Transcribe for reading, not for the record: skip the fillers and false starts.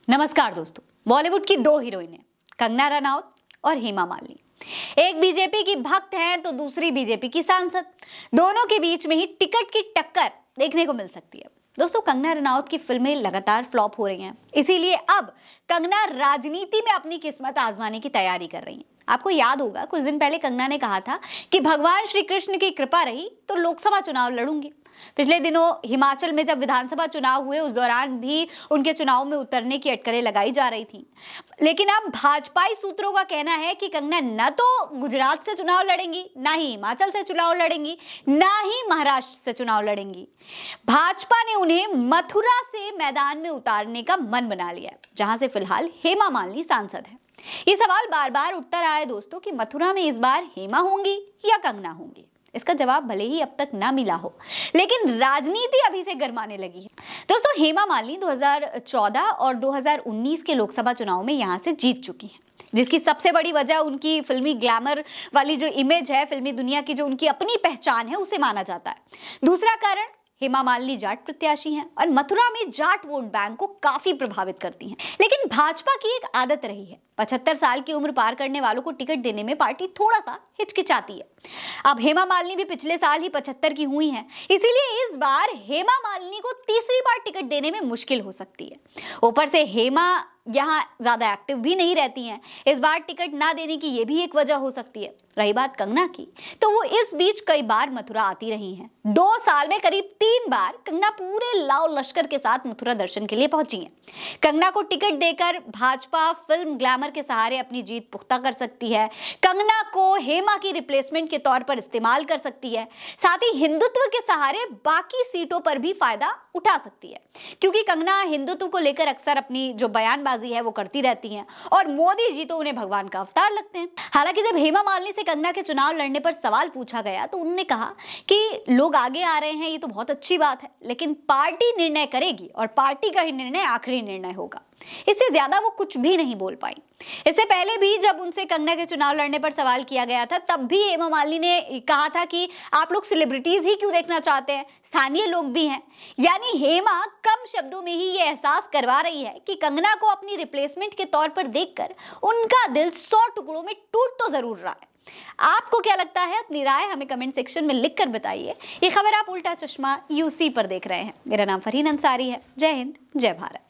नमस्कार दोस्तों। बॉलीवुड की दो हीरोइनें कंगना रनौत और हेमा मालिनी, एक बीजेपी की भक्त हैं तो दूसरी बीजेपी की सांसद। दोनों के बीच में ही टिकट की टक्कर देखने को मिल सकती है। दोस्तों, कंगना रनौत की फिल्में लगातार फ्लॉप हो रही हैं, इसीलिए अब कंगना राजनीति में अपनी किस्मत आजमाने की तैयारी कर रही हैं। आपको याद होगा, कुछ दिन पहले कंगना ने कहा था कि भगवान श्री कृष्ण की कृपा रही तो लोकसभा चुनाव लड़ूंगी। पिछले दिनों हिमाचल में जब विधानसभा चुनाव हुए, उस दौरान भी उनके चुनाव में उतरने की अटकलें लगाई जा रही थी। लेकिन अब भाजपाई सूत्रों का कहना है कि कंगना न तो गुजरात से चुनाव लड़ेंगी, ना ही हिमाचल से चुनाव लड़ेंगी, ना ही महाराष्ट्र से चुनाव लड़ेंगी। भाजपा ने उन्हें मथुरा से मैदान में उतारने का मन बना लिया है, जहां से फिलहाल हेमा मालिनी सांसद है। ये सवाल बार बार उठता रहा है दोस्तों कि मथुरा में इस बार हेमा होंगी या कंगना होंगी। इसका जवाब भले ही अब तक ना मिला हो, लेकिन राजनीति अभी से गरमाने लगी है। दोस्तों, हेमा मालिनी 2014 और 2019 के लोकसभा चुनाव में यहां से जीत चुकी हैं, जिसकी सबसे बड़ी वजह उनकी फिल्मी ग्लैमर वाली जो इमेज है, फिल्मी दुनिया की जो उनकी अपनी पहचान है, उसे माना जाता है। दूसरा कारण, हेमा मालिनी जाट प्रत्याशी हैं और मथुरा में जाट वोट बैंक को काफी प्रभावित करती हैं। लेकिन भाजपा की एक आदत रही है, 75 साल की उम्र पार करने वालों को टिकट देने में पार्टी थोड़ा सा हिचकिचाती है। अब हेमा मालिनी भी पिछले साल ही 75 की हुई हैं, इसीलिए इस बार हेमा मालिनी को तीसरी बार टिकट देने में मुश्किल हो सकती है। ऊपर से हेमा यहाँ ज्यादा एक्टिव भी नहीं रहती हैं, इस बार टिकट ना देने की ये भी एक वजह हो सकती है। रही बात कंगना की, तो वो इस बीच कई बार मथुरा आती रही हैं। 2 साल में करीब 3 बार कंगना पूरे लाव लश्कर के साथ मथुरा दर्शन के लिए पहुंची हैं। कंगना को टिकट देकर भाजपा फिल्म ग्लैमर के सहारे अपनी जीत पुख्ता कर सकती है। कंगना को हेमा की रिप्लेसमेंट के तौर पर इस्तेमाल कर सकती है। साथ ही हिंदुत्व के सहारे बाकी सीटों पर भी फायदा उठा सकती है, क्योंकि कंगना हिंदुत्व को लेकर अक्सर अपनी जो बयानबाजी है वो करती रहती हैं और मोदी जी तो उन्हें भगवान का अवतार लगते हैं। हालांकि जब हेमा मालिनी से कंगना के चुनाव लड़ने पर सवाल पूछा गया तो उन्होंने कहा कि लोग आगे आ रहे हैं, ये तो बहुत अच्छी बात है, लेकिन पार्टी निर्णय करेगी और पार्टी का ही निर्णय आखिरी निर्णय होगा। इससे ज्यादा वो कुछ भी नहीं बोल पाई। इससे पहले भी जब उनसे कंगना के चुनाव लड़ने पर सवाल किया गया था, तब भी हेमा मालिनी ने कहा था कि आप लोग सेलिब्रिटीज ही क्यों देखना चाहते हैं, स्थानीय लोग भी हैं। यानी हेमा कम शब्दों में ही ये एहसास करवा रही है कि कंगना को अपनी रिप्लेसमेंट के तौर पर देखकर उनका दिल 100 टुकड़ों में टूट तो जरूर रहा है। आपको क्या लगता है? अपनी राय हमें कमेंट सेक्शन में लिखकर बताइए। ये खबर आप उल्टा चश्मा यूसी पर देख रहे हैं। मेरा नाम फरहीन अंसारी है। जय हिंद, जय भारत।